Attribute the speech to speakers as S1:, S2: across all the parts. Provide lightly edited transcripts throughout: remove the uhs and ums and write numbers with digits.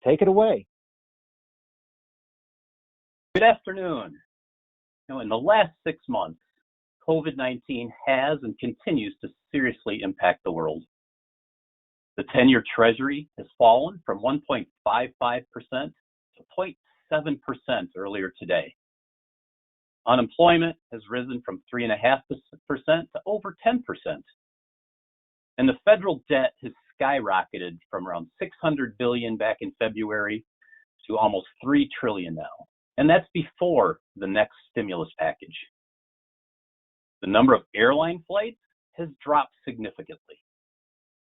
S1: Take it away.
S2: Good afternoon. In the last 6 months, COVID-19 has and continues to seriously impact the world. The 10-year Treasury has fallen from 1.55% to 0.7% earlier today. Unemployment has risen from 3.5% to over 10%. And the federal debt has skyrocketed from around $600 billion back in February to almost $3 trillion now. And that's before the next stimulus package. The number of airline flights has dropped significantly.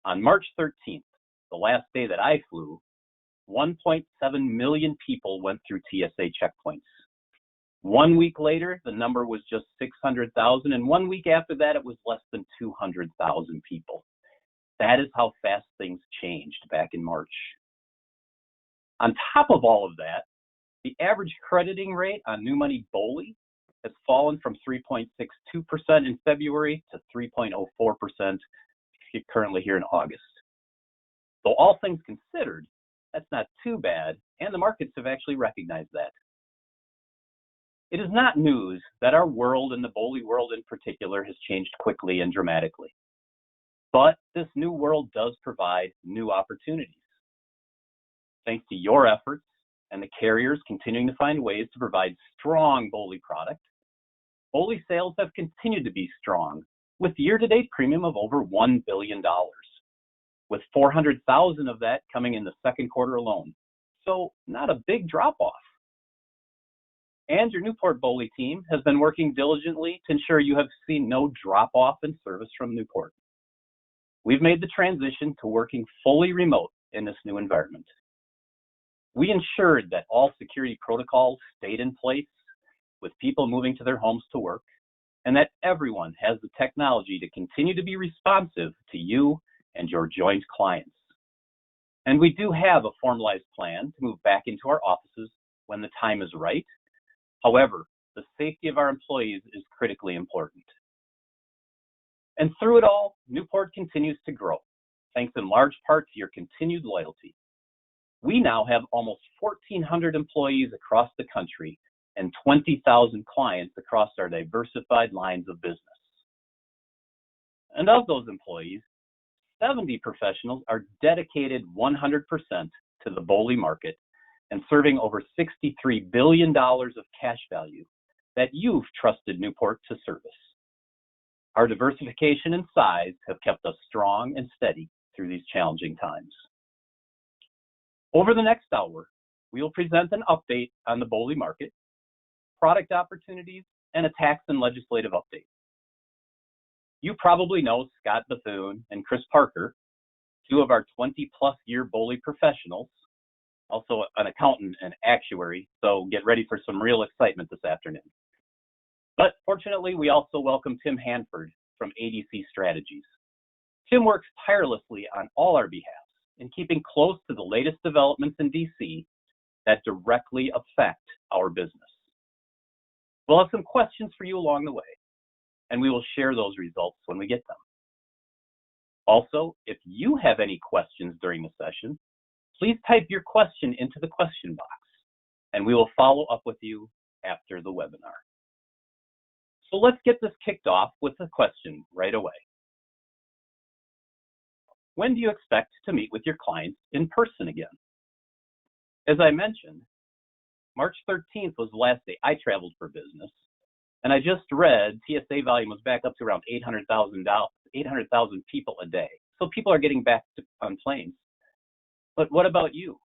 S2: On March 13th, the last day that I flew, 1.7 million people went through TSA checkpoints. 1 week later, the number was just 600,000, and 1 week after that, it was less than 200,000 people. That is how fast things changed back in March. On top of all of that, the average crediting rate on new money BOLI has fallen from 3.62% in February to 3.04% currently here in August. So all things considered, that's not too bad, and the markets have actually recognized that. It is not news that our world, and the BOLI world in particular, has changed quickly and dramatically. But this new world does provide new opportunities. Thanks to your efforts and the carriers continuing to find ways to provide strong BOLI product, BOLI sales have continued to be strong, with year-to-date premium of over $1 billion, with 400,000 of that coming in the second quarter alone. So not a big drop-off. And your Newport BOLI team has been working diligently to ensure you have seen no drop-off in service from Newport. We've made the transition to working fully remote in this new environment. We ensured that all security protocols stayed in place, with people moving to their homes to work, and that everyone has the technology to continue to be responsive to you and your joint clients. And we do have a formalized plan to move back into our offices when the time is right. However, the safety of our employees is critically important. And through it all, Newport continues to grow, thanks in large part to your continued loyalty. We now have almost 1,400 employees across the country and 20,000 clients across our diversified lines of business. And of those employees, 70 professionals are dedicated 100% to the BOLI market and serving over $63 billion of cash value that you've trusted Newport to service. Our diversification and size have kept us strong and steady through these challenging times. Over the next hour, we will present an update on the BOLI market, product opportunities, and a tax and legislative update. You probably know Scott Bethune and Chris Parker, two of our 20-plus year BOLI professionals, also an accountant and actuary, so get ready for some real excitement this afternoon. But fortunately, we also welcome Tim Hanford from ADC Strategies. Tim works tirelessly on all our behalves in keeping close to the latest developments in DC that directly affect our business. We'll have some questions for you along the way, and we will share those results when we get them. Also, if you have any questions during the session, please type your question into the question box, and we will follow up with you after the webinar. So let's get this kicked off with a question right away. When do you expect to meet with your clients in person again? As I mentioned, March 13th was the last day I traveled for business, and I just read TSA volume was back up to around 800,000 people a day. So people are getting back on planes. But what about you?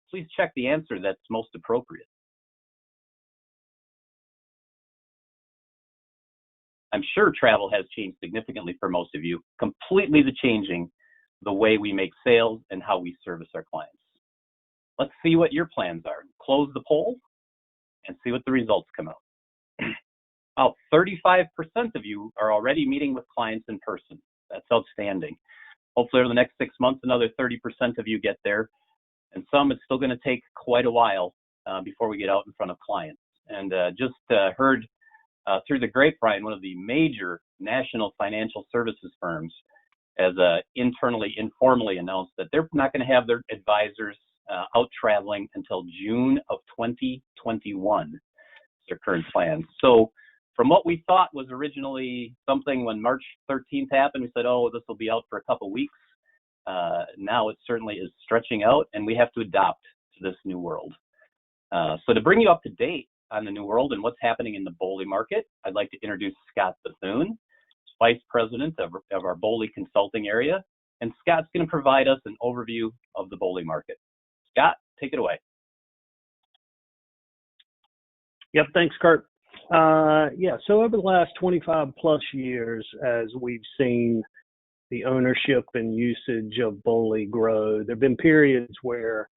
S2: Please check the answer that's most appropriate. I'm sure travel has changed significantly for most of you, completely changing the way we make sales and how we service our clients. Let's see what your plans are. Close the poll and see what the results come out. About 35% of you are already meeting with clients in person. That's outstanding. Hopefully over the next 6 months, another 30% of you get there. And some, it's still going to take quite a while before we get out in front of clients. And just heard through the grapevine, one of the major national financial services firms has internally, informally announced that they're not going to have their advisors out traveling until June of 2021. Their current plans. So from what we thought was originally something when March 13th happened, we said, oh, this will be out for a couple of weeks. Now it certainly is stretching out, and we have to adapt to this new world. So to bring you up to date on the new world and what's happening in the BOLI market, I'd like to introduce Scott Bethune, Vice President of our BOLI consulting area. And Scott's going to provide us an overview of the BOLI market. Scott, take it away.
S1: Yep, thanks, Kurt. So over the last 25 plus years, as we've seen the ownership and usage of BOLI grow, there have been periods where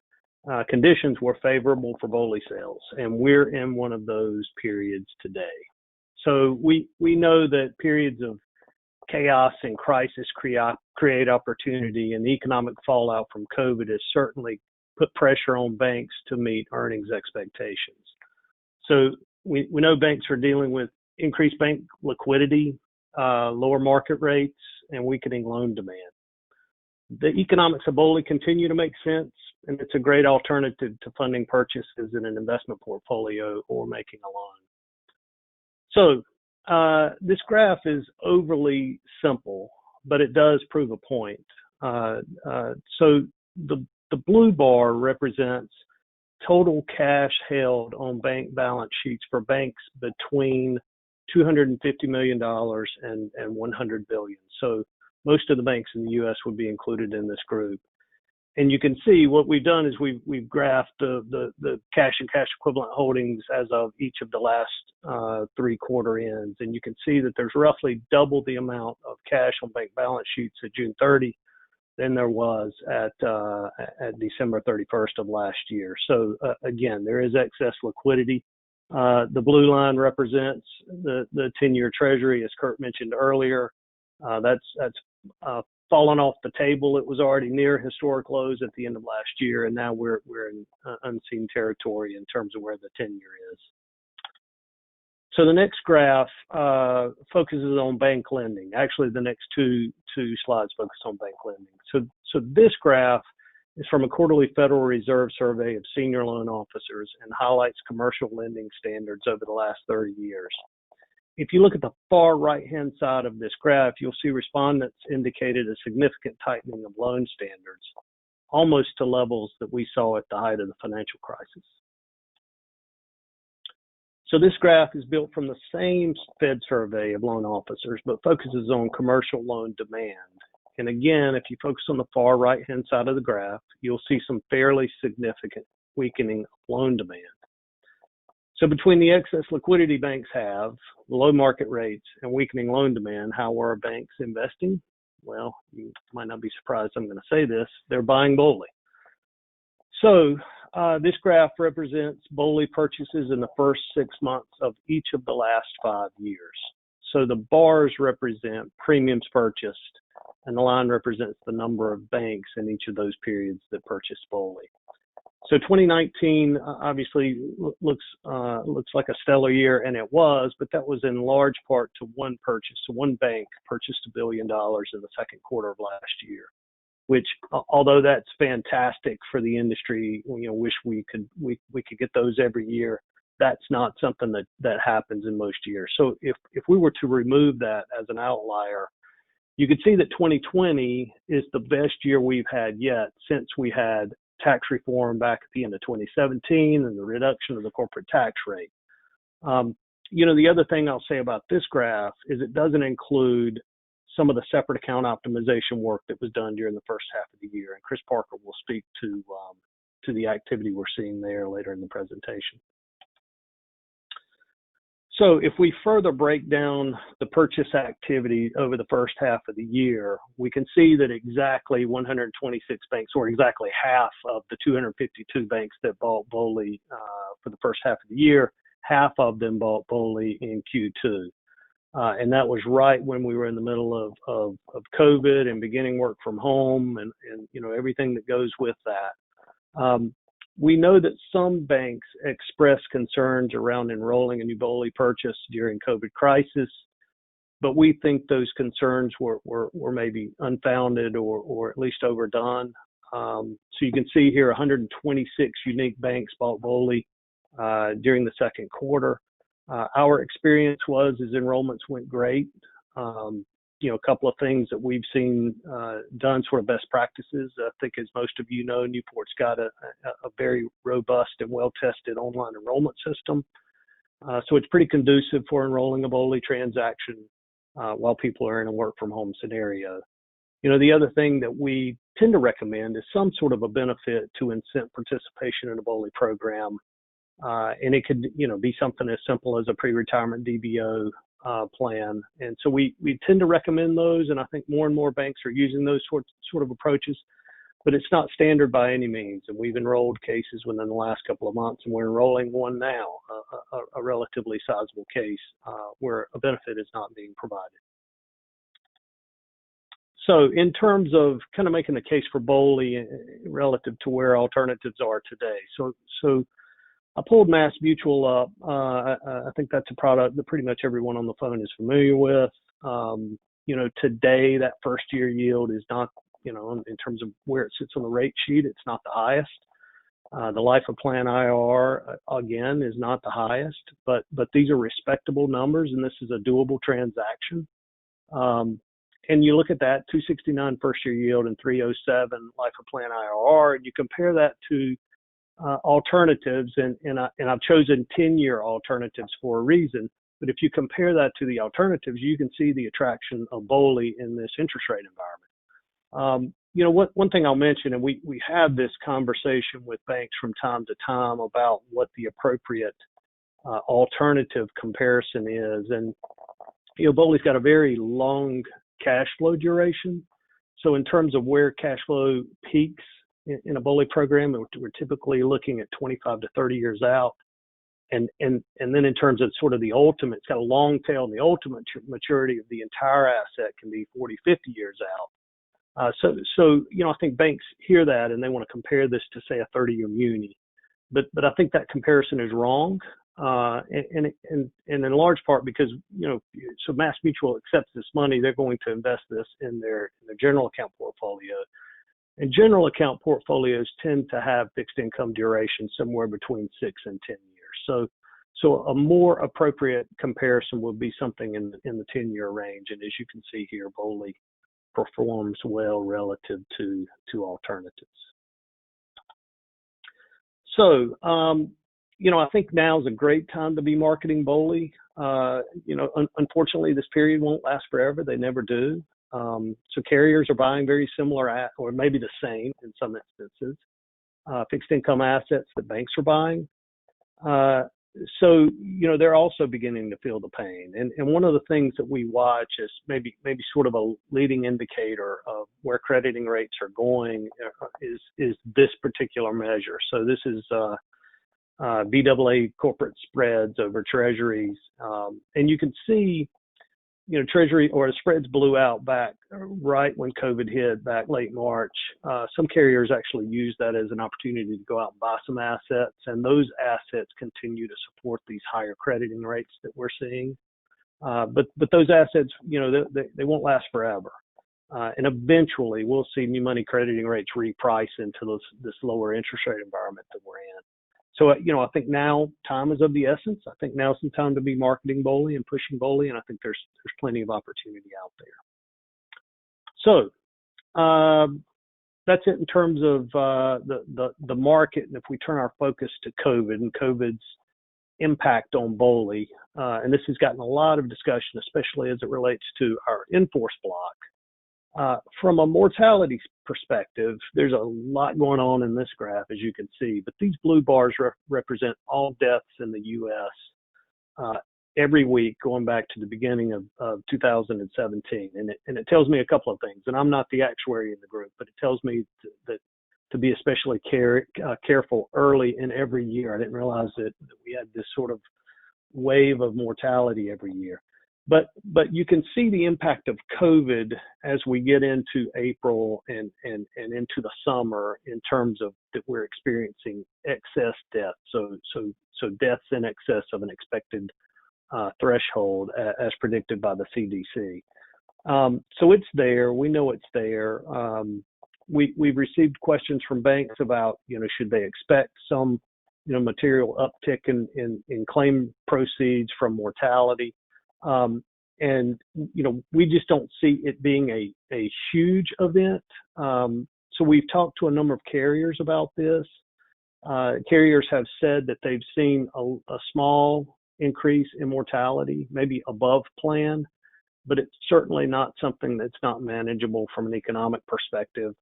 S1: conditions were favorable for BOLI sales, and we're in one of those periods today. So we know that periods of chaos and crisis create opportunity, and the economic fallout from COVID has certainly put pressure on banks to meet earnings expectations. So we know banks are dealing with increased bank liquidity, lower market rates, and weakening loan demand. The economics of BOLI continue to make sense, and it's a great alternative to funding purchases in an investment portfolio or making a loan. So this graph is overly simple, but it does prove a point. So the blue bar represents total cash held on bank balance sheets for banks between $250 million and $100 billion. So most of the banks in the U.S. would be included in this group. And you can see what we've done is we've graphed the cash and cash equivalent holdings as of each of the last 3 quarter ends. And you can see that there's roughly double the amount of cash on bank balance sheets at June 30 than there was at December 31st of last year. So again, there is excess liquidity. The blue line represents the 10-year Treasury, as Kurt mentioned earlier. That's fallen off the table. It was already near historic lows at the end of last year, and now we're in unseen territory in terms of where the 10-year is. So the next graph focuses on bank lending. Actually, the next two slides focus on bank lending. So this graph is from a quarterly Federal Reserve survey of senior loan officers and highlights commercial lending standards over the last 30 years. If you look at the far right-hand side of this graph, you'll see respondents indicated a significant tightening of loan standards, almost to levels that we saw at the height of the financial crisis. So this graph is built from the same Fed survey of loan officers, but focuses on commercial loan demand. And again, if you focus on the far right-hand side of the graph, you'll see some fairly significant weakening of loan demand. So between the excess liquidity banks have, low market rates, and weakening loan demand, how are banks investing? Well, you might not be surprised I'm going to say this, they're buying BOLI. So this graph represents BOLI purchases in the first 6 months of each of the last 5 years. So the bars represent premiums purchased, and the line represents the number of banks in each of those periods that purchased BOLI. So 2019 obviously looks like a stellar year, and it was, but that was in large part to one purchase. So one bank purchased $1 billion in the second quarter of last year, which, although that's fantastic for the industry, wish we could get those every year. That's not something that happens in most years. So if we were to remove that as an outlier, you could see that 2020 is the best year we've had yet since we had tax reform back at the end of 2017 and the reduction of the corporate tax rate. The other thing I'll say about this graph is it doesn't include some of the separate account optimization work that was done during the first half of the year. And Chris Parker will speak to the activity we're seeing there later in the presentation. So if we further break down the purchase activity over the first half of the year, we can see that exactly 126 banks, or exactly half of the 252 banks that bought BOLI for the first half of the year, half of them bought BOLI in Q2. And that was right when we were in the middle of COVID and beginning work from home and everything that goes with that. We know that some banks expressed concerns around enrolling a new BOLI purchase during COVID crisis, but we think those concerns were maybe unfounded or at least overdone. So you can see here 126 unique banks bought BOLI during the second quarter. Our experience was as enrollments went great. A couple of things that we've seen done, sort of best practices. I think, as most of you know, Newport's got a very robust and well-tested online enrollment system. So it's pretty conducive for enrolling a BOLI transaction while people are in a work-from-home scenario. The other thing that we tend to recommend is some sort of a benefit to incent participation in a BOLI program. And it could, be something as simple as a pre-retirement DBO plan. And so we tend to recommend those, and I think more and more banks are using those sort of approaches, but it's not standard by any means. And we've enrolled cases within the last couple of months, and we're enrolling one now, a relatively sizable case where a benefit is not being provided. So in terms of kind of making the case for BOLI relative to where alternatives are today. So I pulled Mass Mutual up. I think that's a product that pretty much everyone on the phone is familiar with. Today that first year yield is not, in terms of where it sits on the rate sheet, it's not the highest. The life of plan IRR, again, is not the highest, but these are respectable numbers, and this is a doable transaction. And you look at that 269 first year yield and 307 life of plan IRR, and you compare that to alternatives, and I've chosen 10-year alternatives for a reason. But if you compare that to the alternatives, you can see the attraction of BOLI in this interest rate environment. One thing I'll mention, and we have this conversation with banks from time to time about what the appropriate alternative comparison is, and BOLI's got a very long cash flow duration. So in terms of where cash flow peaks in a BOLI program, we're typically looking at 25 to 30 years out. And then in terms of sort of the ultimate, it's got a long tail, and the ultimate maturity of the entire asset can be 40, 50 years out. So I think banks hear that and they want to compare this to, say, a 30-year muni. But I think that comparison is wrong. And in large part because, so Mass Mutual accepts this money, they're going to invest this in their general account portfolio. And general account portfolios tend to have fixed income duration somewhere between 6 and 10 years. So a more appropriate comparison would be something in the 10-year range. And as you can see here, BOLI performs well relative to alternatives. So, I think now is a great time to be marketing BOLI. Unfortunately, this period won't last forever. They never do. So carriers are buying very similar or maybe the same in some instances, fixed income assets that banks are buying. So they're also beginning to feel the pain. And one of the things that we watch is maybe sort of a leading indicator of where crediting rates are going is this particular measure. So this is BAA corporate spreads over treasuries. And you can see, Treasury or the spreads blew out back right when COVID hit back late March. Some carriers actually used that as an opportunity to go out and buy some assets, and those assets continue to support these higher crediting rates that we're seeing. But those assets, they won't last forever. And eventually we'll see new money crediting rates reprice into this lower interest rate environment that we're in. So, I think now time is of the essence. I think now's some time to be marketing BOLI and pushing BOLI, and I think there's plenty of opportunity out there. So that's it in terms of the market. And if we turn our focus to COVID and COVID's impact on BOLI, and this has gotten a lot of discussion, especially as it relates to our in-force block. From a mortality perspective, there's a lot going on in this graph, as you can see, but these blue bars represent all deaths in the U.S. Every week going back to the beginning of 2017. And it tells me a couple of things, and I'm not the actuary in the group, but it tells me that to be especially careful early in every year. I didn't realize that we had this sort of wave of mortality every year. But you can see the impact of COVID as we get into April and into the summer in terms of that we're experiencing excess deaths. So deaths in excess of an expected threshold as predicted by the CDC. So it's there. We know it's there. we've received questions from banks about, should they expect some, material uptick in claim proceeds from mortality. And, we just don't see it being a huge event. So we've talked to a number of carriers about this. Carriers have said that they've seen a small increase in mortality, maybe above plan, but it's certainly not something that's not manageable from an economic perspective.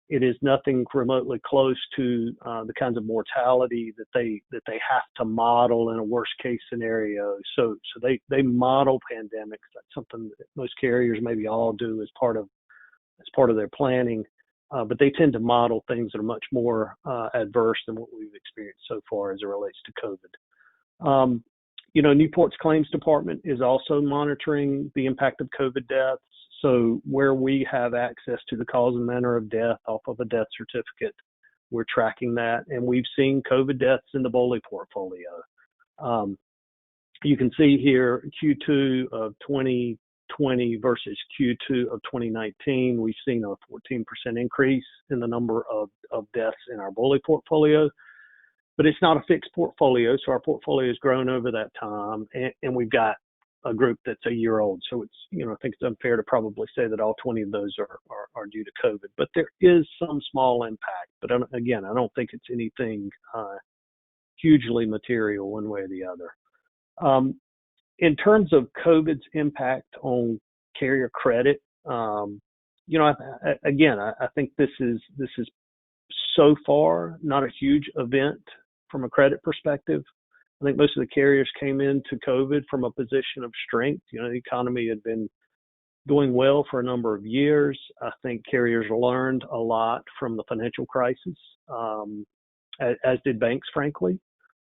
S1: It is nothing remotely close to the kinds of mortality that they have to model in a worst case scenario. So they model pandemics. That's something that most carriers, maybe all, do as part of their planning. But they tend to model things that are much more adverse than what we've experienced so far as it relates to COVID. Newport's claims department is also monitoring the impact of COVID deaths. So where we have access to the cause and manner of death off of a death certificate, we're tracking that. And we've seen COVID deaths in the BOLI portfolio. You can see here Q2 of 2020 versus Q2 of 2019, we've seen a 14% increase in the number of deaths in our BOLI portfolio. But it's not a fixed portfolio, so our portfolio has grown over that time, and we've got a group that's a year old. So it's, I think it's unfair to probably say that all 20 of those are due to COVID. But there is some small impact. But again, I don't think it's anything hugely material one way or the other. In terms of COVID's impact on carrier credit, I think this is so far not a huge event from a credit perspective. I think most of the carriers came into COVID from a position of strength. The economy had been doing well for a number of years. I think carriers learned a lot from the financial crisis, as did banks, frankly.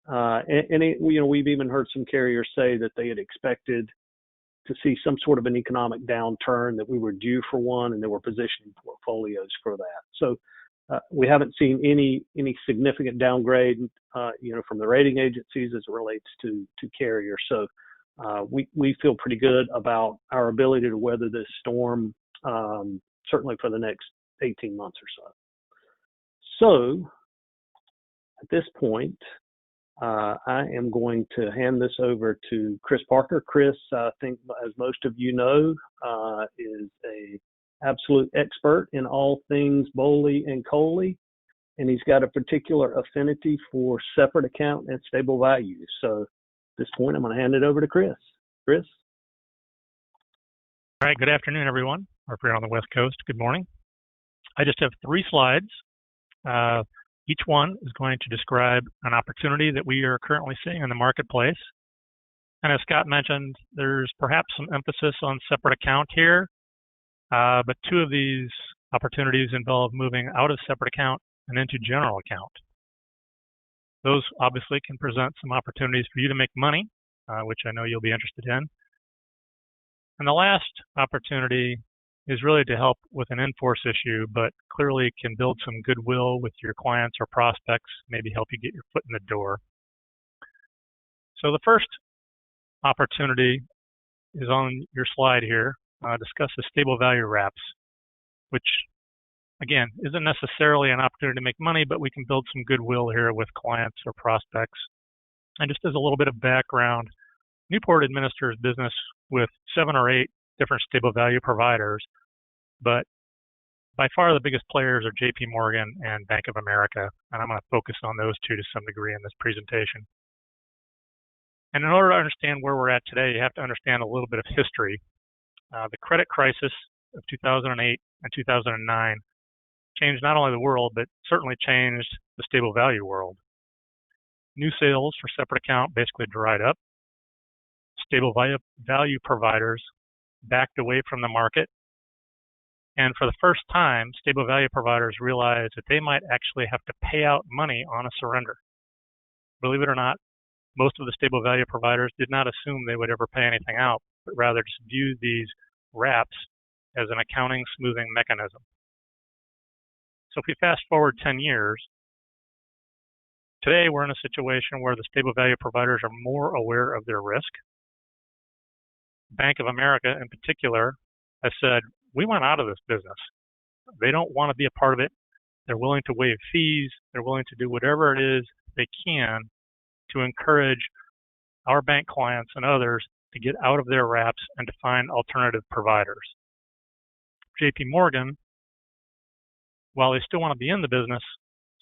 S1: We've even heard some carriers say that they had expected to see some sort of an economic downturn, that we were due for one, and they were positioning portfolios for that. So we haven't seen any significant downgrade, from the rating agencies as it relates to carriers. So we feel pretty good about our ability to weather this storm, certainly for the next 18 months or so. So at this point, I am going to hand this over to Chris Parker. Chris, I think, as most of you know, is a absolute expert in all things BOLI and COLI, and he's got a particular affinity for separate account and stable value. So at this point, I'm going to hand it over to Chris. Chris?
S3: All right, good afternoon, everyone, or if you're on the West Coast, good morning. I just have 3 slides. Each one is going to describe an opportunity that we are currently seeing in the marketplace. And as Scott mentioned, there's perhaps some emphasis on separate account here. But 2 of these opportunities involve moving out of separate account and into general account. Those obviously can present some opportunities for you to make money, which I know you'll be interested in. And the last opportunity is really to help with an in-force issue, but clearly can build some goodwill with your clients or prospects, maybe help you get your foot in the door. So the first opportunity is on your slide here. Discuss the stable value wraps, which again isn't necessarily an opportunity to make money, but we can build some goodwill here with clients or prospects. And just as a little bit of background, Newport administers business with 7 or 8 different stable value providers, but by far the biggest players are JP Morgan and Bank of America, and I'm going to focus on those 2 to some degree in this presentation. And in order to understand where we're at today, you have to understand a little bit of history. The credit crisis of 2008 and 2009 changed not only the world, but certainly changed the stable value world. New sales for separate account basically dried up. Stable value providers backed away from the market. And for the first time, stable value providers realized that they might actually have to pay out money on a surrender. Believe it or not, most of the stable value providers did not assume they would ever pay anything out, but rather just viewed these wraps as an accounting smoothing mechanism. So if we fast forward 10 years, today we're in a situation where the stable value providers are more aware of their risk. Bank of America in particular has said, we went out of this business. They don't want to be a part of it. They're willing to waive fees. They're willing to do whatever it is they can to encourage our bank clients and others to get out of their wraps and to find alternative providers. JP Morgan, while they still want to be in the business,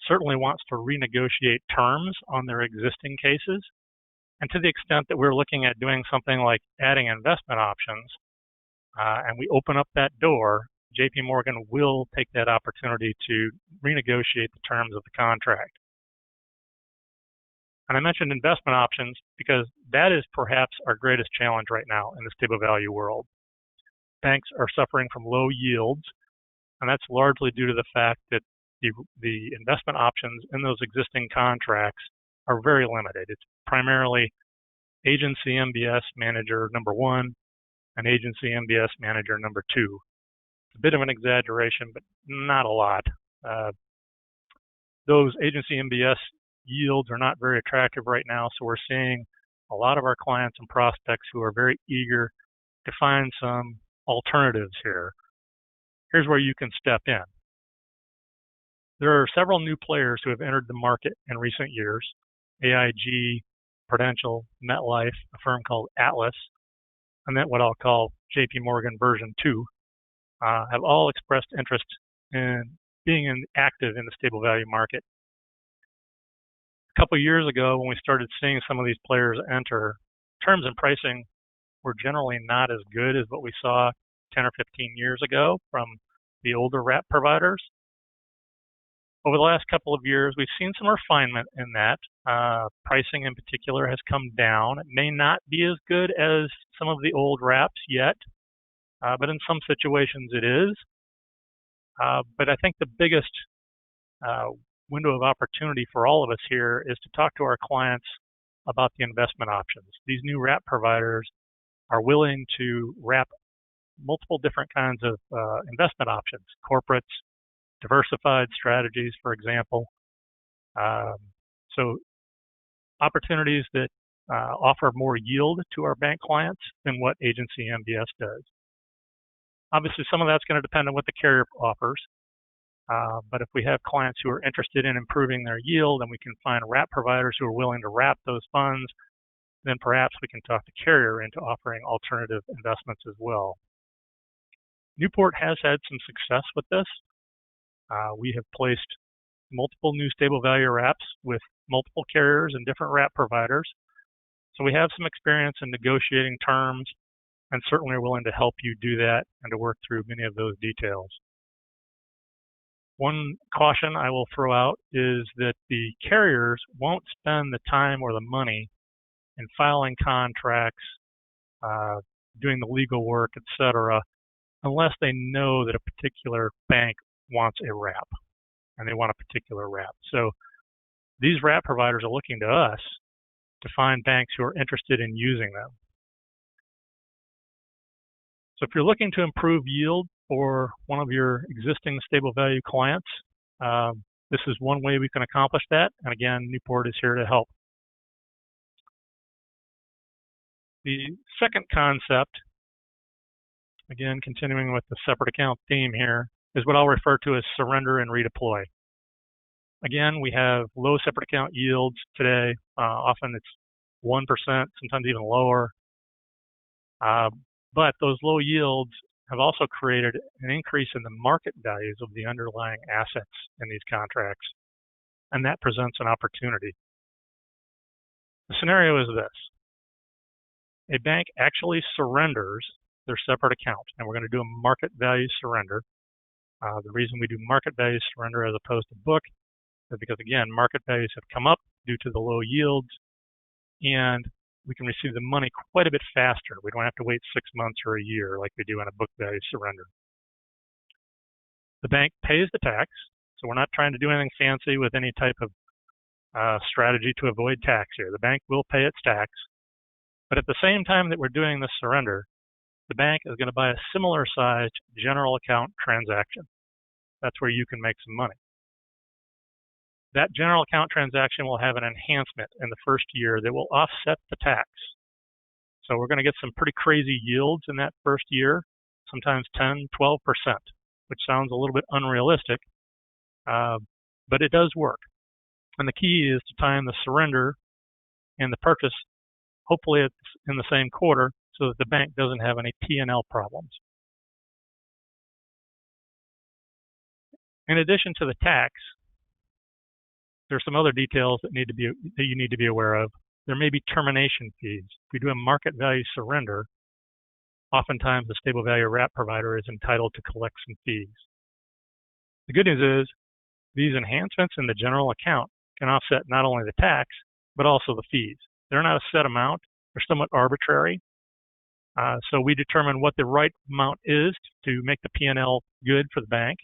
S3: certainly wants to renegotiate terms on their existing cases. And to the extent that we're looking at doing something like adding investment options, and we open up that door, JP Morgan will take that opportunity to renegotiate the terms of the contract. And I mentioned investment options because that is perhaps our greatest challenge right now in the stable value world. Banks are suffering from low yields, and that's largely due to the fact that the investment options in those existing contracts are very limited. It's primarily agency MBS manager number 1 and agency MBS manager number 2. It's a bit of an exaggeration, but not a lot. Those agency MBS yields are not very attractive right now, so we're seeing a lot of our clients and prospects who are very eager to find some alternatives here. Here's where you can step in. There are several new players who have entered the market in recent years. AIG, Prudential, MetLife, a firm called Atlas, and then what I'll call JP Morgan version 2, have all expressed interest in being active in the stable value market. A couple of years ago, when we started seeing some of these players enter, terms and pricing were generally not as good as what we saw 10 or 15 years ago from the older wrap providers. Over the last couple of years, we've seen some refinement in that. Pricing in particular has come down. It may not be as good as some of the old wraps yet, but in some situations it is. But I think the biggest window of opportunity for all of us here is to talk to our clients about the investment options. These new wrap providers are willing to wrap multiple different kinds of investment options, corporates, diversified strategies, for example. So opportunities that offer more yield to our bank clients than what agency MBS does. Obviously, some of that's going to depend on what the carrier offers. But if we have clients who are interested in improving their yield and we can find wrap providers who are willing to wrap those funds, then perhaps we can talk the carrier into offering alternative investments as well. Newport has had some success with this. We have placed multiple new stable value wraps with multiple carriers and different wrap providers. So we have some experience in negotiating terms and certainly are willing to help you do that and to work through many of those details. One caution I will throw out is that the carriers won't spend the time or the money in filing contracts, doing the legal work, etc., unless they know that a particular bank wants a wrap and they want a particular wrap. So these wrap providers are looking to us to find banks who are interested in using them. So if you're looking to improve yield for one of your existing stable value clients, this is one way we can accomplish that. And again, Newport is here to help. The second concept, again, continuing with the separate account theme here, is what I'll refer to as surrender and redeploy. Again, we have low separate account yields today. Often it's 1%, sometimes even lower. But those low yields have also created an increase in the market values of the underlying assets in these contracts, and that presents an opportunity. The scenario is this. A bank actually surrenders their separate account, and we're going to do a market value surrender. The reason we do market value surrender as opposed to book is because, again, market values have come up due to the low yields, and we can receive the money quite a bit faster. We don't have to wait 6 months or a year like we do on a book value surrender. The bank pays the tax, so we're not trying to do anything fancy with any type of strategy to avoid tax here. The bank will pay its tax, but at the same time that we're doing this surrender, the bank is going to buy a similar sized general account transaction. That's where you can make some money. That general account transaction will have an enhancement in the first year that will offset the tax. So we're going to get some pretty crazy yields in that first year, sometimes 10, 12%. which sounds a little bit unrealistic, but it does work. And the key is to time the surrender and the purchase. Hopefully it's in the same quarter so that the bank doesn't have any P&L problems. In addition to the tax, there's some other details that you need to be aware of. There may be termination fees. If we do a market value surrender, oftentimes the stable value wrap provider is entitled to collect some fees. The good news is these enhancements in the general account can offset not only the tax, but also the fees. They're not a set amount. They're somewhat arbitrary. So we determine what the right amount is to make the P&L good for the bank,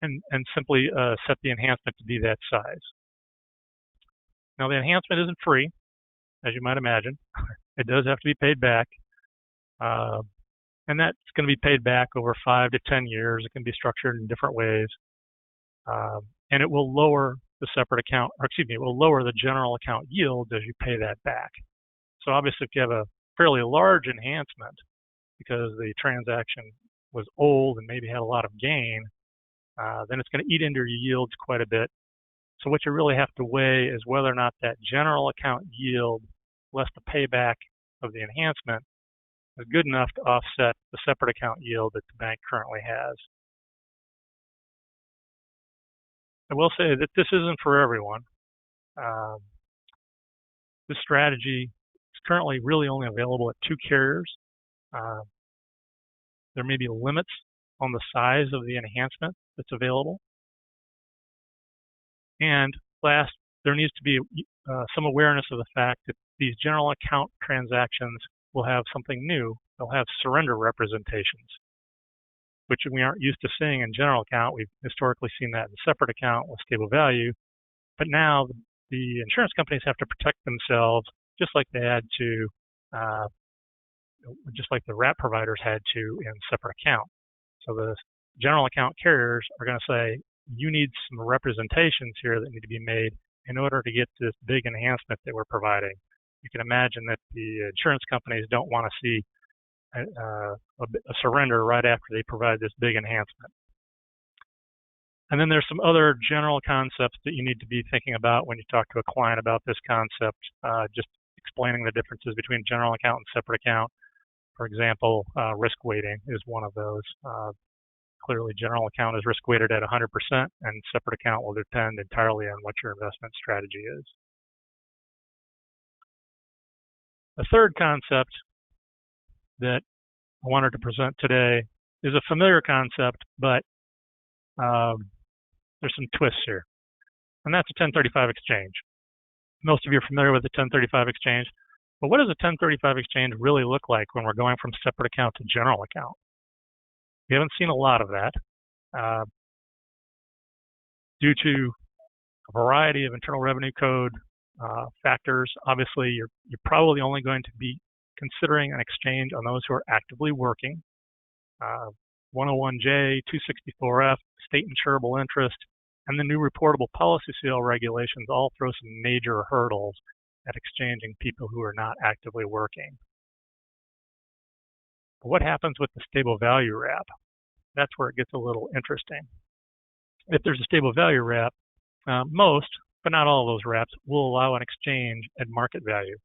S3: and simply set the enhancement to be that size. Now, the enhancement isn't free, as you might imagine. It does have to be paid back, and that's going to be paid back over 5 to 10 years. It can be structured in different ways, and it will lower the it will lower the general account yield as you pay that back. So obviously, if you have a fairly large enhancement because the transaction was old and maybe had a lot of gain, then it's going to eat into your yields quite a bit. So what you really have to weigh is whether or not that general account yield, less the payback of the enhancement, is good enough to offset the separate account yield that the bank currently has. I will say that this isn't for everyone. This strategy is currently really only available at 2 carriers. There may be limits on the size of the enhancement that's available. And last, there needs to be some awareness of the fact that these general account transactions will have something new. They'll have surrender representations, which we aren't used to seeing in general account. We've historically seen that in separate account with stable value. But now the insurance companies have to protect themselves just like they had to, just like the wrap providers had to in separate account. So the general account carriers are going to say, you need some representations here that need to be made in order to get this big enhancement that we're providing. You can imagine that the insurance companies don't want to see a surrender right after they provide this big enhancement. And then there's some other general concepts that you need to be thinking about when you talk to a client about this concept, just explaining the differences between general account and separate account. For example, risk weighting is one of those. Clearly, general account is risk weighted at 100%, and separate account will depend entirely on what your investment strategy is. The third concept that I wanted to present today is a familiar concept, but there's some twists here, and that's a 1035 exchange. Most of you are familiar with the 1035 exchange, but what does a 1035 exchange really look like when we're going from separate account to general account? We haven't seen a lot of that due to a variety of Internal Revenue Code factors. Obviously, you're probably only going to be considering an exchange on those who are actively working. 101J, 264F, state insurable interest, and the new reportable policy sale regulations all throw some major hurdles at exchanging people who are not actively working. But what happens with the stable value wrap? That's where it gets a little interesting. If there's a stable value wrap, most, but not all of those wraps, will allow an exchange at market value.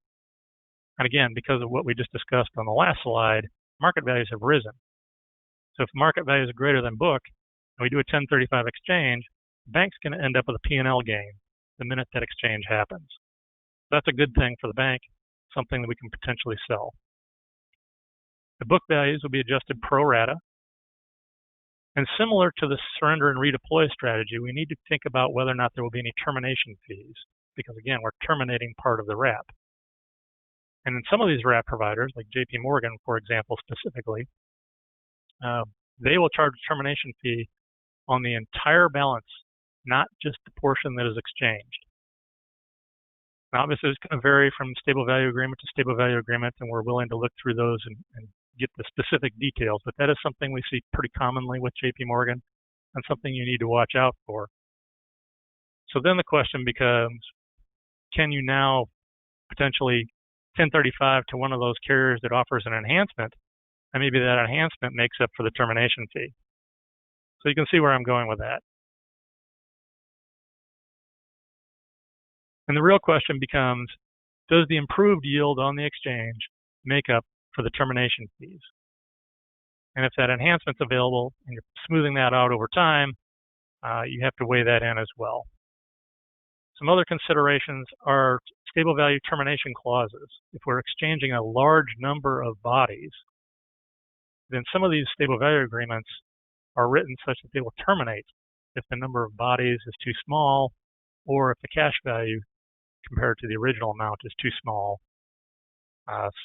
S3: And again, because of what we just discussed on the last slide, market values have risen. So if market value is greater than book, and we do a 1035 exchange, the bank's going to end up with a P&L gain the minute that exchange happens. That's a good thing for the bank, something that we can potentially sell. The book values will be adjusted pro rata. And similar to the surrender and redeploy strategy, we need to think about whether or not there will be any termination fees, because again, we're terminating part of the wrap. And in some of these wrap providers, like JP Morgan, for example, specifically, they will charge a termination fee on the entire balance, not just the portion that is exchanged. Now, obviously, it's going to vary from stable value agreement to stable value agreement, and we're willing to look through those and get the specific details, but that is something we see pretty commonly with JP Morgan and something you need to watch out for. So then the question becomes, can you now potentially 1035 to one of those carriers that offers an enhancement and maybe that enhancement makes up for the termination fee. So you can see where I'm going with that. And the real question becomes, does the improved yield on the exchange make up for the termination fees? And if that enhancement's available and you're smoothing that out over time, you have to weigh that in as well. Some other considerations are stable value termination clauses. If we're exchanging a large number of bodies, then some of these stable value agreements are written such that they will terminate if the number of bodies is too small, or if the cash value compared to the original amount is too small.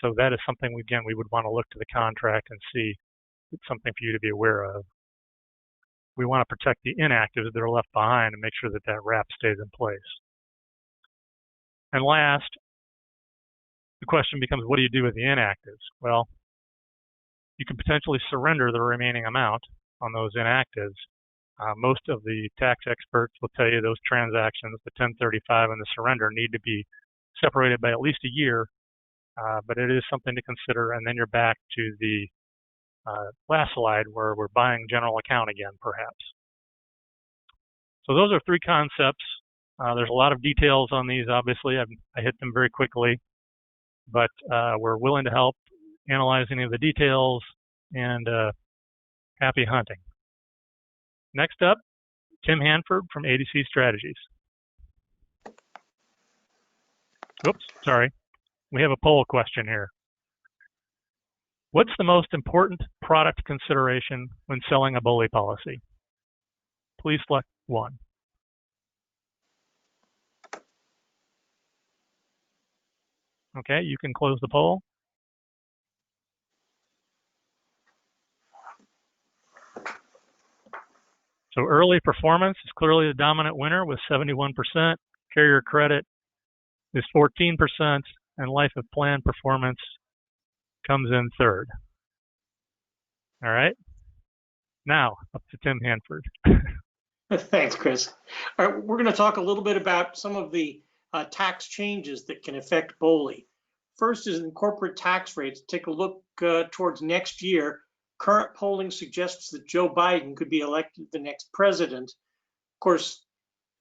S3: So that is something, again, we would want to look to the contract and see. It's something for you to be aware of. We want to protect the inactives that are left behind and make sure that that wrap stays in place. And last, the question becomes, what do you do with the inactives? Well, you can potentially surrender the remaining amount on those inactives. Most of the tax experts will tell you those transactions, the 1035 and the surrender, need to be separated by at least a year, but it is something to consider. And then you're back to the last slide where we're buying general account again, perhaps. So those are three concepts. There's a lot of details on these, obviously. I hit them very quickly, but we're willing to help analyze any of the details, and happy hunting. Next up, Tim Hanford from ADC Strategies. Oops, sorry. We have a poll question here. What's the most important product consideration when selling a BOLI policy? Please select one. Okay, you can close the poll. So early performance is clearly the dominant winner with 71%. Carrier credit is 14%, and life of plan performance comes in third. All right. Now up to Tim Hanford.
S4: Thanks, Chris. All right, we're going to talk a little bit about some of the tax changes that can affect BOLI. First is in corporate tax rates. Take a look towards next year. Current polling suggests that Joe Biden could be elected the next president. Of course,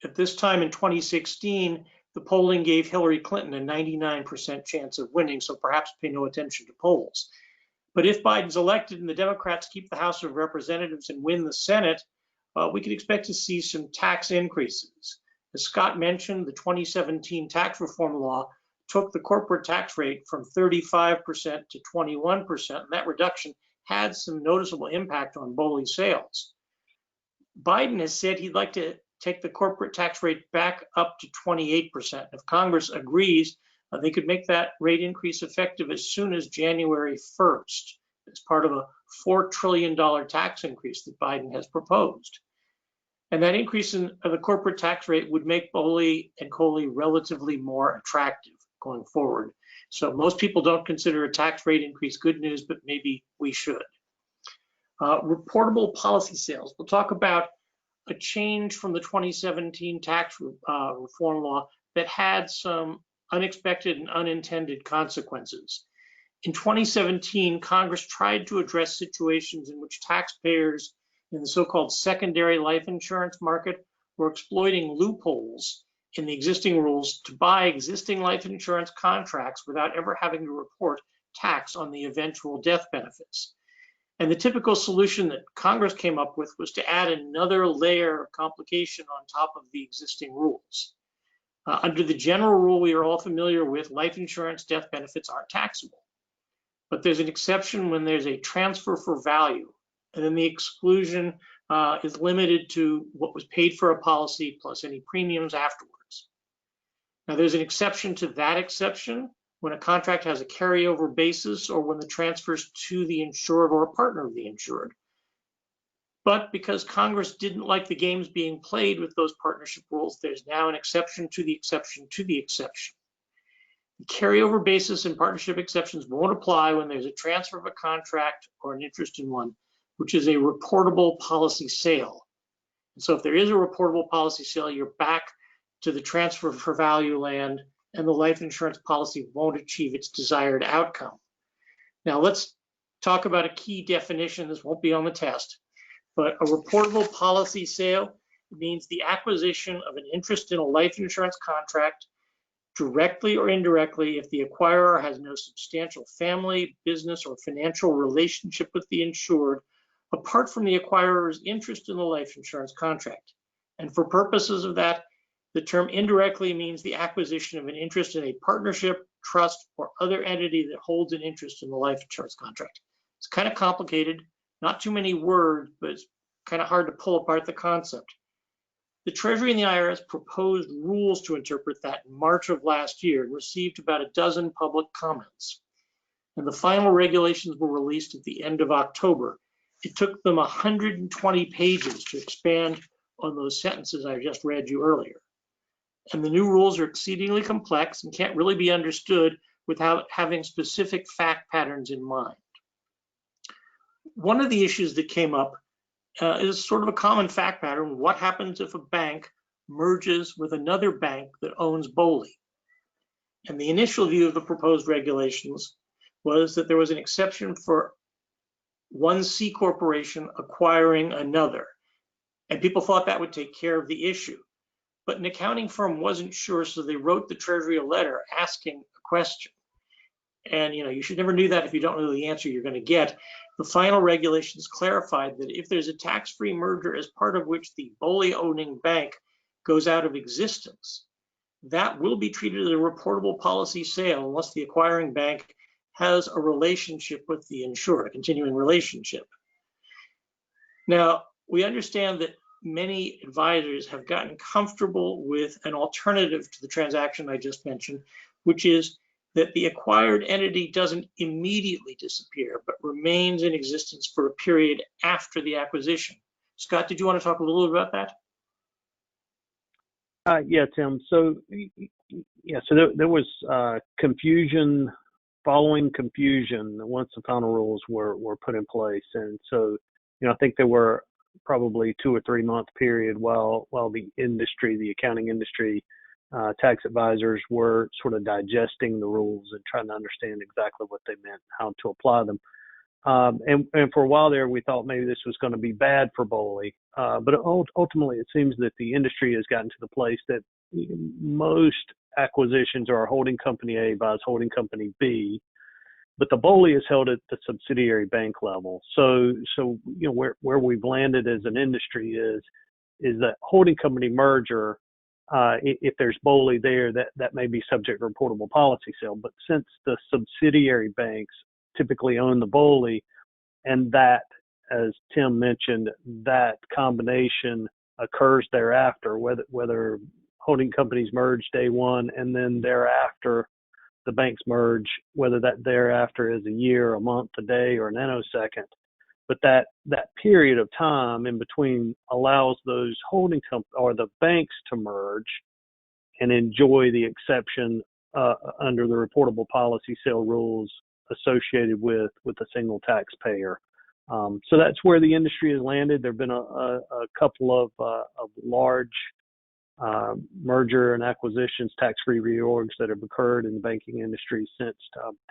S4: at this time in 2016, the polling gave Hillary Clinton a 99% chance of winning, so perhaps pay no attention to polls. But if Biden's elected and the Democrats keep the House of Representatives and win the Senate, we can expect to see some tax increases. As Scott mentioned, the 2017 tax reform law took the corporate tax rate from 35% to 21%, and that reduction had some noticeable impact on BOLI sales. Biden has said he'd like to take the corporate tax rate back up to 28%. If Congress agrees, they could make that rate increase effective as soon as January 1st. It's part of a $4 trillion tax increase that Biden has proposed. And that increase in the corporate tax rate would make BOLI and COLI relatively more attractive going forward. So most people don't consider a tax rate increase good news, but maybe we should. Reportable policy sales. We'll talk about a change from the 2017 tax reform law that had some unexpected and unintended consequences. In 2017, Congress tried to address situations in which taxpayers in the so-called secondary life insurance market were exploiting loopholes in the existing rules to buy existing life insurance contracts without ever having to report tax on the eventual death benefits. And the typical solution that Congress came up with was to add another layer of complication on top of the existing rules. Under the general rule we are all familiar with, life insurance death benefits aren't taxable. But there's an exception when there's a transfer for value, and then the exclusion is limited to what was paid for a policy plus any premiums afterwards. Now, there's an exception to that exception when a contract has a carryover basis or when the transfers to the insured or a partner of the insured. But because Congress didn't like the games being played with those partnership rules, there's now an exception to the exception to the exception. The carryover basis and partnership exceptions won't apply when there's a transfer of a contract or an interest in one, which is a reportable policy sale. And so if there is a reportable policy sale, you're back to the transfer for value land, and the life insurance policy won't achieve its desired outcome. Now let's talk about a key definition. This won't be on the test, but a reportable policy sale means the acquisition of an interest in a life insurance contract directly or indirectly if the acquirer has no substantial family, business, or financial relationship with the insured, apart from the acquirer's interest in the life insurance contract. And for purposes of that, the term indirectly means the acquisition of an interest in a partnership, trust, or other entity that holds an interest in the life insurance contract. It's kind of complicated, not too many words, but it's kind of hard to pull apart the concept. The Treasury and the IRS proposed rules to interpret that in March of last year and received about a dozen public comments. And the final regulations were released at the end of October. It took them 120 pages to expand on those sentences I just read you earlier. And the new rules are exceedingly complex and can't really be understood without having specific fact patterns in mind. One of the issues that came up is sort of a common fact pattern. What happens if a bank merges with another bank that owns BOLI? And the initial view of the proposed regulations was that there was an exception for one C corporation acquiring another. And people thought that would take care of the issue. But an accounting firm wasn't sure, so they wrote the Treasury a letter asking a question. And you should never do that if you don't know the answer you're going to get. The final regulations clarified that if there's a tax-free merger as part of which the BOLI-owning bank goes out of existence, that will be treated as a reportable policy sale unless the acquiring bank has a relationship with the insurer, a continuing relationship. Now, we understand that many advisors have gotten comfortable with an alternative to the transaction I just mentioned, which is that the acquired entity doesn't immediately disappear, but remains in existence for a period after the acquisition. Scott, did you want to talk a little bit about that?
S1: Yeah, Tim. So there was confusion following confusion once the final rules were put in place, and so I think there were probably 2 or 3 month period while the industry, the accounting industry, tax advisors were sort of digesting the rules and trying to understand exactly what they meant, how to apply them. And for a while there, we thought maybe this was going to be bad for BOLI, but ultimately it seems that the industry has gotten to the place that most acquisitions are holding company A buys holding company B, but the BOLI is held at the subsidiary bank level. So where we've landed as an industry is that holding company merger. If there's BOLI there, that may be subject to reportable policy sale. But since the subsidiary banks typically own the BOLI, and that, as Tim mentioned, that combination occurs thereafter, whether holding companies merge day one and then thereafter the banks merge, whether that thereafter is a year, a month, a day, or a nanosecond. But that period of time in between allows those holding or the banks to merge and enjoy the exception under the reportable policy sale rules associated with a single taxpayer. So that's where the industry has landed. There have been a couple of large merger and acquisitions, tax-free reorgs that have occurred in the banking industry since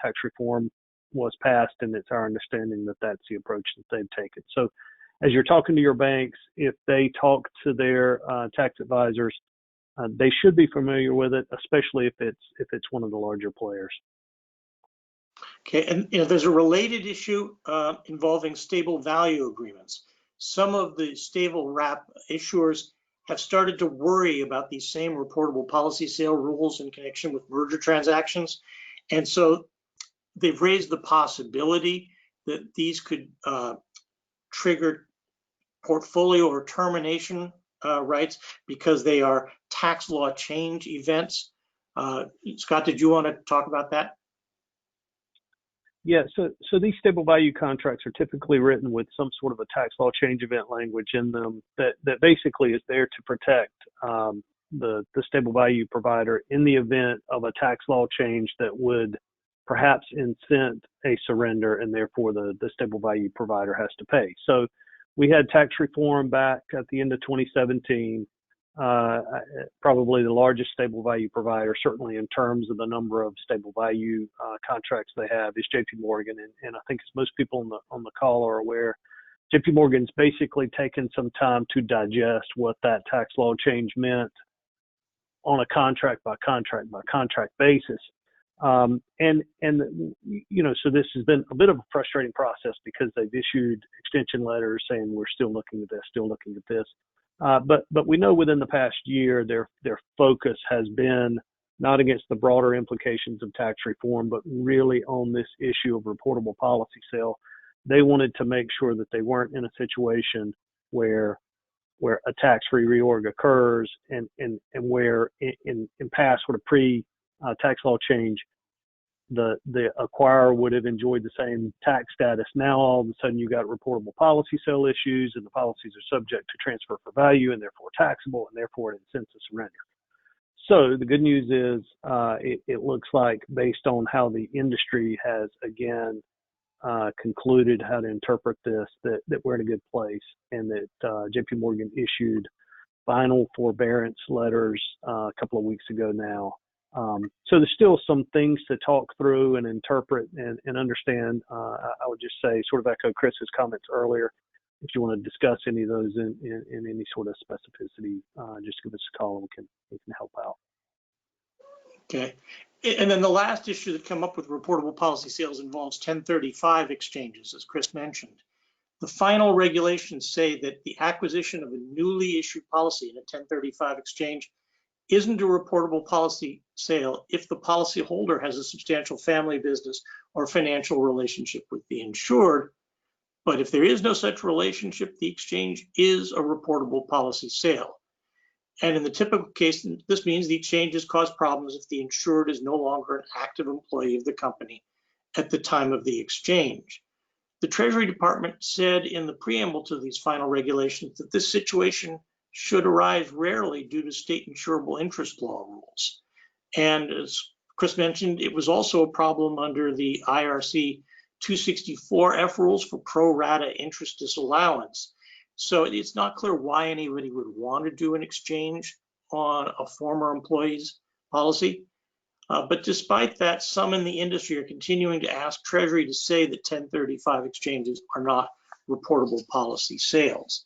S1: tax reform was passed, and it's our understanding that that's the approach that they've taken. So as you're talking to your banks, if they talk to their tax advisors, they should be familiar with it, especially if it's one of the larger players.
S4: Okay, and there's a related issue involving stable value agreements. Some of the stable wrap issuers have started to worry about these same reportable policy sale rules in connection with merger transactions, and so they've raised the possibility that these could trigger portfolio or termination rights because they are tax law change events. Scott, did you want to talk about that?
S1: Yeah, so these stable value contracts are typically written with some sort of a tax law change event language in them that basically is there to protect the stable value provider in the event of a tax law change that would perhaps incent a surrender, and therefore the stable value provider has to pay. So we had tax reform back at the end of 2017. probably the largest stable value provider, certainly in terms of the number of stable value contracts they have, is JP Morgan. And I think as most people on the call are aware, JP Morgan's basically taken some time to digest what that tax law change meant on a contract by contract basis. So this has been a bit of a frustrating process because they've issued extension letters saying we're still looking at this. But we know within the past year their focus has been not against the broader implications of tax reform, but really on this issue of reportable policy sale. They wanted to make sure that they weren't in a situation where a tax-free reorg occurs and where in past sort of pre-tax law change, the acquirer would have enjoyed the same tax status. Now all of a sudden you got reportable policy sale issues, and the policies are subject to transfer for value and therefore taxable, and therefore it incents a surrender. So the good news is it looks like, based on how the industry has again concluded how to interpret this, that we're in a good place, and that JP Morgan issued final forbearance letters a couple of weeks ago now. So there's still some things to talk through and interpret and understand. I would just say, sort of echo Chris's comments earlier, if you want to discuss any of those in any sort of specificity, just give us a call and we can help out.
S4: Okay. And then the last issue that come up with reportable policy sales involves 1035 exchanges, as Chris mentioned. The final regulations say that the acquisition of a newly issued policy in a 1035 exchange isn't a reportable policy sale if the policyholder has a substantial family business or financial relationship with the insured. But if there is no such relationship, the exchange is a reportable policy sale. And in the typical case, this means the exchanges cause problems if the insured is no longer an active employee of the company at the time of the exchange. The Treasury Department said in the preamble to these final regulations that this situation should arise rarely due to state insurable interest law rules. And as Chris mentioned, it was also a problem under the IRC 264F rules for pro rata interest disallowance. So it's not clear why anybody would want to do an exchange on a former employee's policy. But despite that, some in the industry are continuing to ask Treasury to say that 1035 exchanges are not reportable policy sales.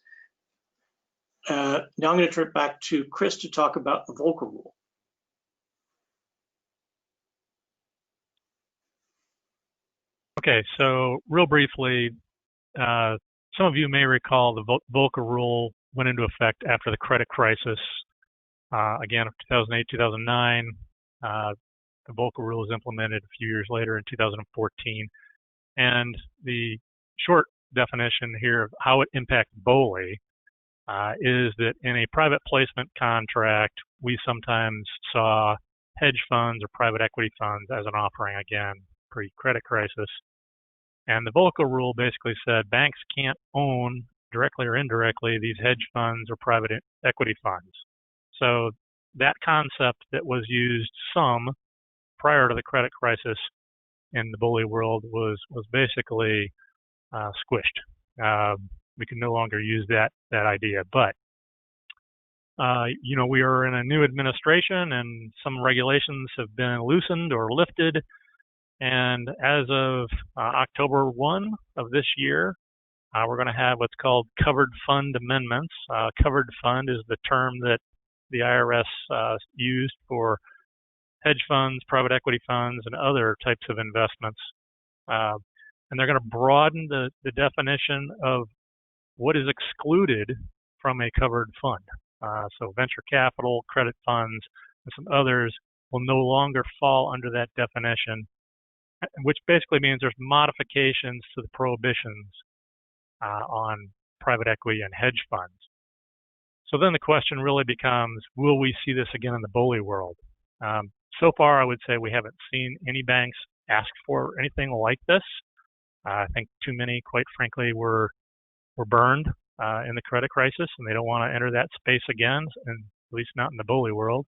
S4: Now I'm going to turn it back to Chris to talk about the Volcker rule.
S3: Okay, so real briefly, some of you may recall the Volcker rule went into effect after the credit crisis, again, of 2008, 2009. The Volcker rule was implemented a few years later in 2014. And the short definition here of how it impacts BOLI is that in a private placement contract, we sometimes saw hedge funds or private equity funds as an offering, again, pre-credit crisis. And the Volcker rule basically said banks can't own, directly or indirectly, these hedge funds or private equity funds. So that concept that was used some prior to the credit crisis in the BOLI world was basically squished. We can no longer use that idea. But we are in a new administration, and some regulations have been loosened or lifted. And as of October 1 of this year, we're going to have what's called covered fund amendments. Covered fund is the term that the IRS used for hedge funds, private equity funds, and other types of investments. And they're going to broaden the definition of what is excluded from a covered fund. So venture capital, credit funds, and some others will no longer fall under that definition, which basically means there's modifications to the prohibitions on private equity and hedge funds. So then the question really becomes, will we see this again in the BOLI world? So far, I would say we haven't seen any banks ask for anything like this. I think too many, quite frankly, were burned in the credit crisis, and they don't want to enter that space again, and at least not in the BOLI world.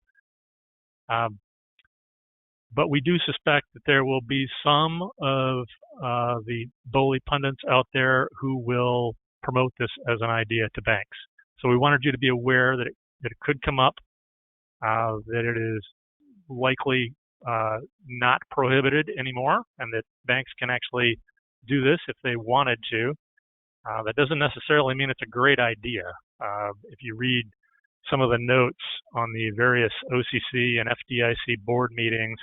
S3: But we do suspect that there will be some of the BOLI pundits out there who will promote this as an idea to banks. So we wanted you to be aware that that it could come up, that it is likely not prohibited anymore, and that banks can actually do this if they wanted to. That doesn't necessarily mean it's a great idea. If you read some of the notes on the various OCC and FDIC board meetings,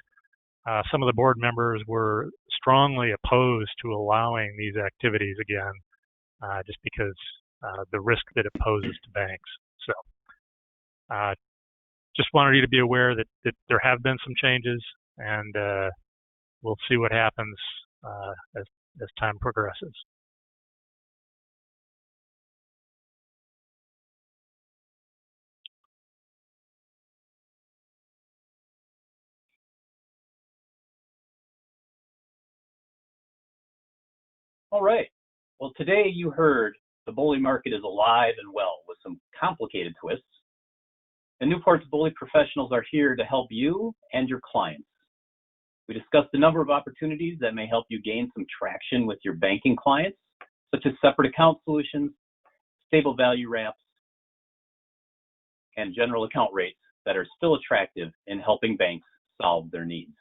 S3: some of the board members were strongly opposed to allowing these activities again, just because the risk that it poses to banks. So just wanted you to be aware that there have been some changes, and we'll see what happens as time progresses.
S2: All right. Well, today you heard the BOLI market is alive and well with some complicated twists. And Newport's BOLI professionals are here to help you and your clients. We discussed a number of opportunities that may help you gain some traction with your banking clients, such as separate account solutions, stable value wraps, and general account rates that are still attractive in helping banks solve their needs.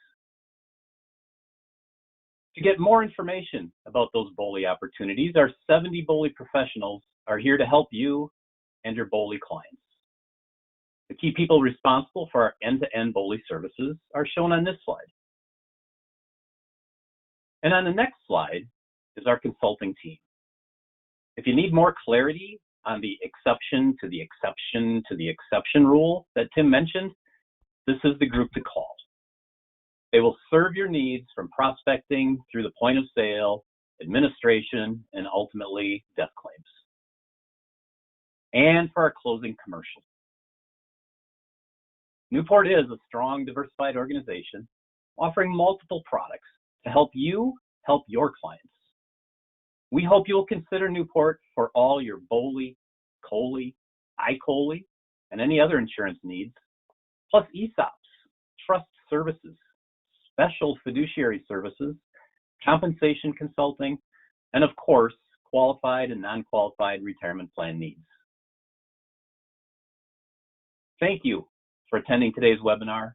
S2: To get more information about those BOLI opportunities, our 70 BOLI professionals are here to help you and your BOLI clients. The key people responsible for our end-to-end BOLI services are shown on this slide. And on the next slide is our consulting team. If you need more clarity on the exception to the exception to the exception rule that Tim mentioned, this is the group to call. They will serve your needs from prospecting through the point of sale, administration, and ultimately death claims. And for our closing commercial. Newport is a strong, diversified organization offering multiple products to help you help your clients. We hope you will consider Newport for all your BOLI, COLI, iCOLI, and any other insurance needs, plus ESOPs, trust services, special fiduciary services, compensation consulting, and of course, qualified and non-qualified retirement plan needs. Thank you for attending today's webinar.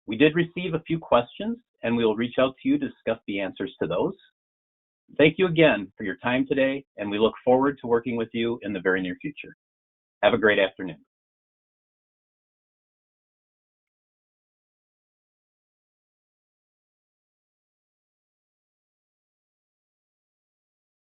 S2: We did receive a few questions, and we will reach out to you to discuss the answers to those. Thank you again for your time today, and we look forward to working with you in the very near future. Have a great afternoon.